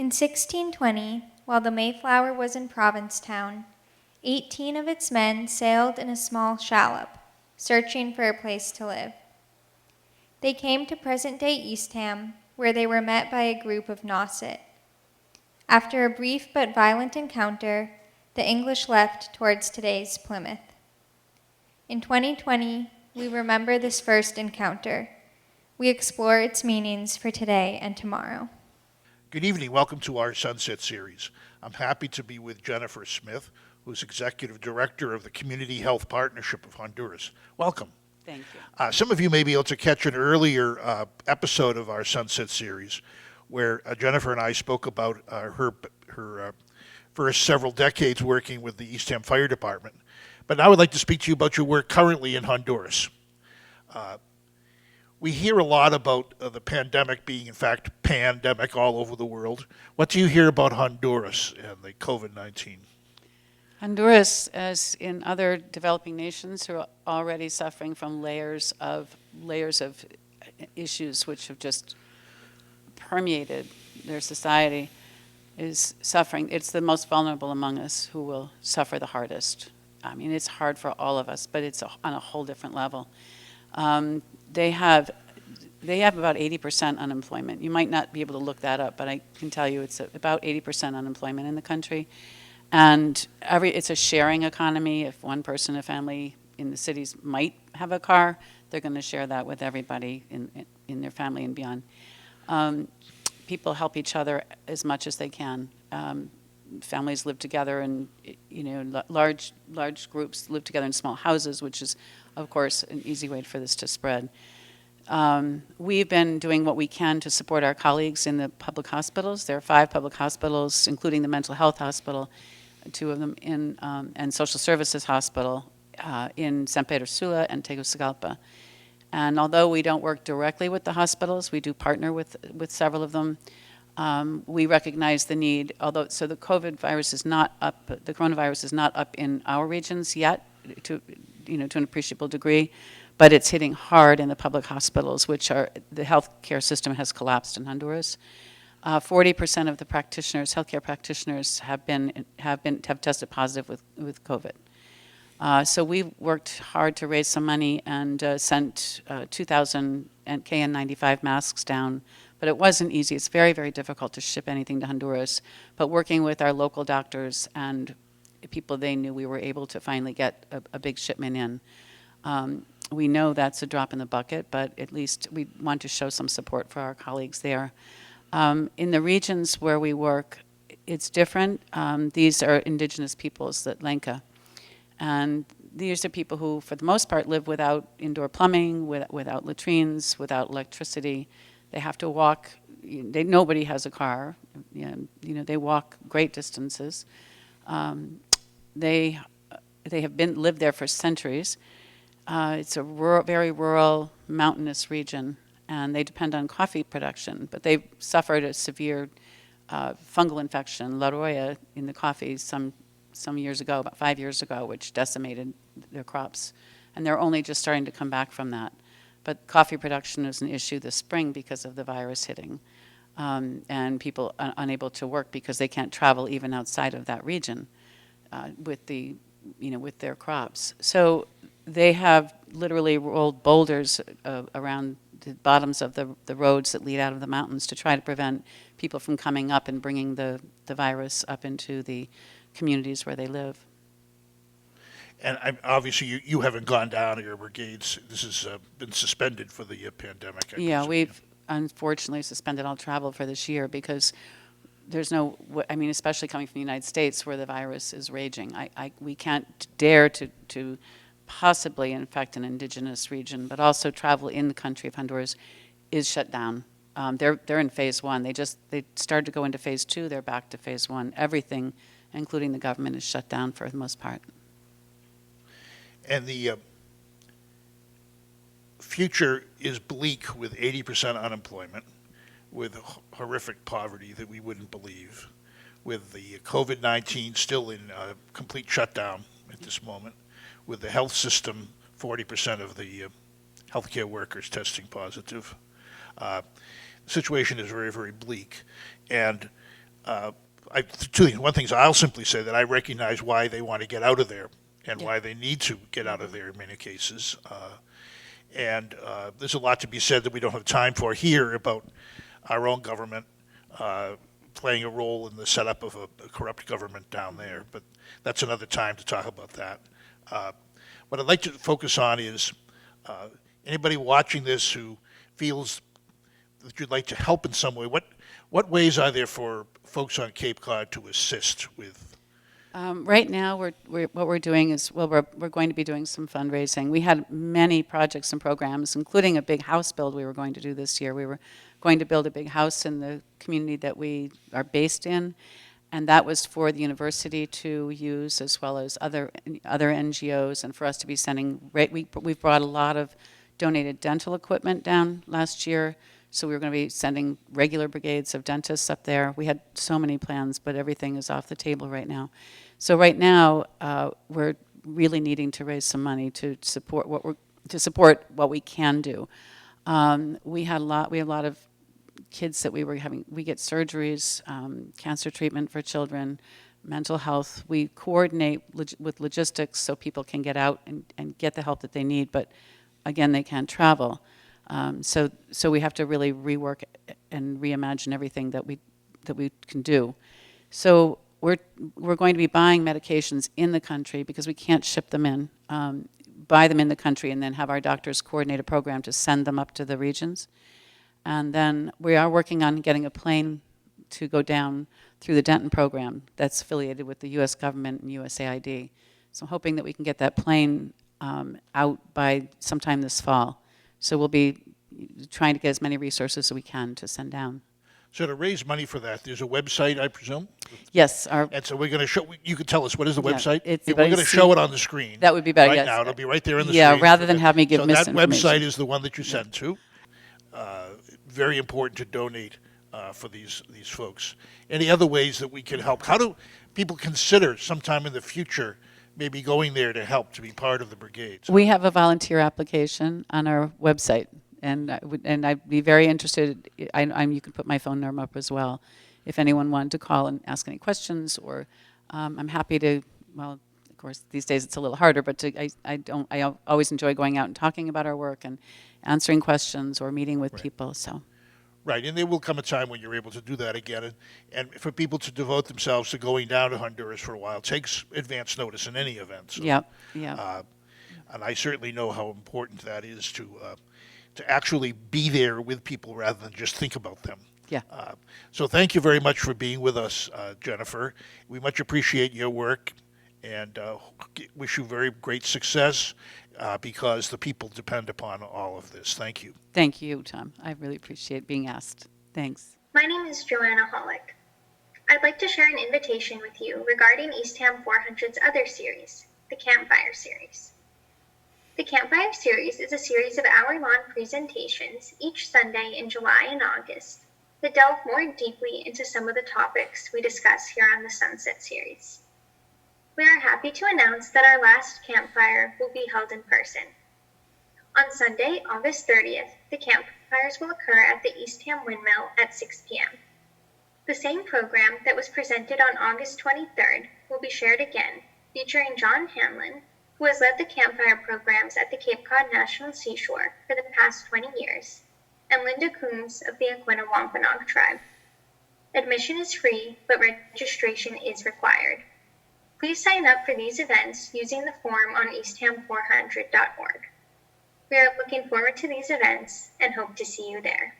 In 1620, while the Mayflower was in Provincetown, 18 of its men sailed in a small shallop, searching for a place to live. They came to present-day Eastham, where they were met by a group of Nauset. After a brief but violent encounter, the English left towards today's Plymouth. In 2020, we remember this first encounter. We explore its meanings for today and tomorrow. Good evening. Welcome to our Sunset Series. I'm happy to be with Jennifer Smith, who's Executive Director of the Community Health Partnership of Honduras. Welcome. Thank you. Some of you may be able to catch an earlier episode of our Sunset Series where Jennifer and I spoke about her first several decades working with the Eastham Fire Department. But now I'd like to speak to you about your work currently in Honduras. We hear a lot about the pandemic being, in fact, pandemic all over the world. What do you hear about Honduras and the COVID-19? Honduras, as in other developing nations, are already suffering from layers of issues which have just permeated their society, is suffering. It's the most vulnerable among us who will suffer the hardest. I mean, it's hard for all of us, but it's on a whole different level. They have about 80% unemployment. You might not be able to look that up, but I can tell you it's about 80% unemployment in the country. And it's a sharing economy. If one person in a family in the cities might have a car, they're going to share that with everybody in their family and beyond. People help each other as much as they can. Families live together, and large groups live together in small houses, which is, of course, an easy way for this to spread. We've been doing what we can to support our colleagues in the public hospitals. There are 5 public hospitals, including the mental health hospital, 2 of them and social services hospital in San Pedro Sula and Tegucigalpa. And although we don't work directly with the hospitals, we do partner with several of them. We recognize the need, so the coronavirus is not up in our regions yet to an appreciable degree, but it's hitting hard in the public hospitals, which are, the healthcare system has collapsed in Honduras. 40% of the healthcare practitioners have tested positive with COVID. So we've worked hard to raise some money and sent 2,000 KN95 masks down. But it wasn't easy. It's very, very difficult to ship anything to Honduras. But working with our local doctors and people they knew, we were able to finally get a big shipment in. We know that's a drop in the bucket, but at least we want to show some support for our colleagues there. In the regions where we work, it's different. These are indigenous peoples, that Lenca. And these are people who, for the most part, live without indoor plumbing, without latrines, without electricity. They have to walk. Nobody has a car. They walk great distances. They have lived there for centuries. It's a very rural, mountainous region, and they depend on coffee production. But they've suffered a severe fungal infection, La Roya, in the coffee some years ago, about 5 years ago, which decimated their crops. And they're only just starting to come back from that. But coffee production is an issue this spring because of the virus hitting, and people are unable to work because they can't travel even outside of that region with their crops. So they have literally rolled boulders around the bottoms of the roads that lead out of the mountains to try to prevent people from coming up and bringing the virus up into the communities where they live. And obviously, you haven't gone down to your brigades. This has been suspended for the pandemic. We've unfortunately suspended all travel for this year because there's especially coming from the United States where the virus is raging. We can't dare to possibly infect an indigenous region, but also travel in the country of Honduras is shut down. They're in phase 1. They started to go into phase 2. They're back to phase 1. Everything, including the government, is shut down for the most part. And the future is bleak with 80% unemployment, with horrific poverty that we wouldn't believe, with the COVID-19 still in complete shutdown at this moment, with the health system, 40% of the healthcare workers testing positive. The situation is very, very bleak. And Two things. One thing is I'll simply say that I recognize why they want to get out of there and why they need to get out of there in many cases. And there's a lot to be said that we don't have time for here about our own government playing a role in the setup of a corrupt government down there. But that's another time to talk about that. What I'd like to focus on is anybody watching this who feels that you'd like to help in some way. What ways are there for folks on Cape Cod to assist with? Right now, what we're doing is, well, we're going to be doing some fundraising. We had many projects and programs, including a big house build we were going to do this year. We were going to build a big house in the community that we are based in, and that was for the university to use as well as other NGOs, and for us to be sending. We've brought a lot of donated dental equipment down last year. So we were going to be sending regular brigades of dentists up there. We had so many plans, but everything is off the table right now. So right now, we're really needing to raise some money to support what we can do. We had a lot of kids that we get surgeries, cancer treatment for children, mental health. We coordinate with logistics so people can get out and get the help that they need, but again, they can't travel. So we have to really rework and reimagine everything that we can do. So we're going to be buying medications in the country because we can't ship them in. Buy them in the country and then have our doctors coordinate a program to send them up to the regions. And then we are working on getting a plane to go down through the Denton program that's affiliated with the U.S. government and USAID. So I'm hoping that we can get that plane out by sometime this fall. So we'll be trying to get as many resources as we can to send down. So to raise money for that, there's a website, I presume? Yes. And so we're going to show, you could tell us, what is the website? We're going to show it on the screen. That would be better, right yes. now. It'll be right there in the screen. Yeah, rather than have me give misinformation. So that website is the one that you send to. Very important to donate for these folks. Any other ways that we can help? How do people consider sometime in the future maybe going there to help, to be part of the brigades? We have a volunteer application on our website, and I'd be very interested. You can put my phone number up as well, if anyone wanted to call and ask any questions. Or I'm happy to. Well, of course, these days it's a little harder, but I always enjoy going out and talking about our work and answering questions or meeting with people. So. Right, and there will come a time when you're able to do that again. And for people to devote themselves to going down to Honduras for a while takes advance notice in any event. So, yeah. And I certainly know how important that is to actually be there with people rather than just think about them. Yeah. So thank you very much for being with us, Jennifer. We much appreciate your work and wish you very great success because the people depend upon all of this. Thank you. Thank you, Tom. I really appreciate being asked. Thanks. My name is Joanna Hollick. I'd like to share an invitation with you regarding Eastham 400's other series, the Campfire Series. The Campfire Series is a series of hour-long presentations each Sunday in July and August that delve more deeply into some of the topics we discuss here on the Sunset Series. We are happy to announce that our last campfire will be held in person. On Sunday, August 30th, the campfires will occur at the Eastham Windmill at 6 p.m. The same program that was presented on August 23rd will be shared again, featuring John Hanlon, who has led the campfire programs at the Cape Cod National Seashore for the past 20 years, and Linda Coombs of the Aquinnah Wampanoag tribe. Admission is free, but registration is required. Please sign up for these events using the form on eastham400.org. We are looking forward to these events and hope to see you there.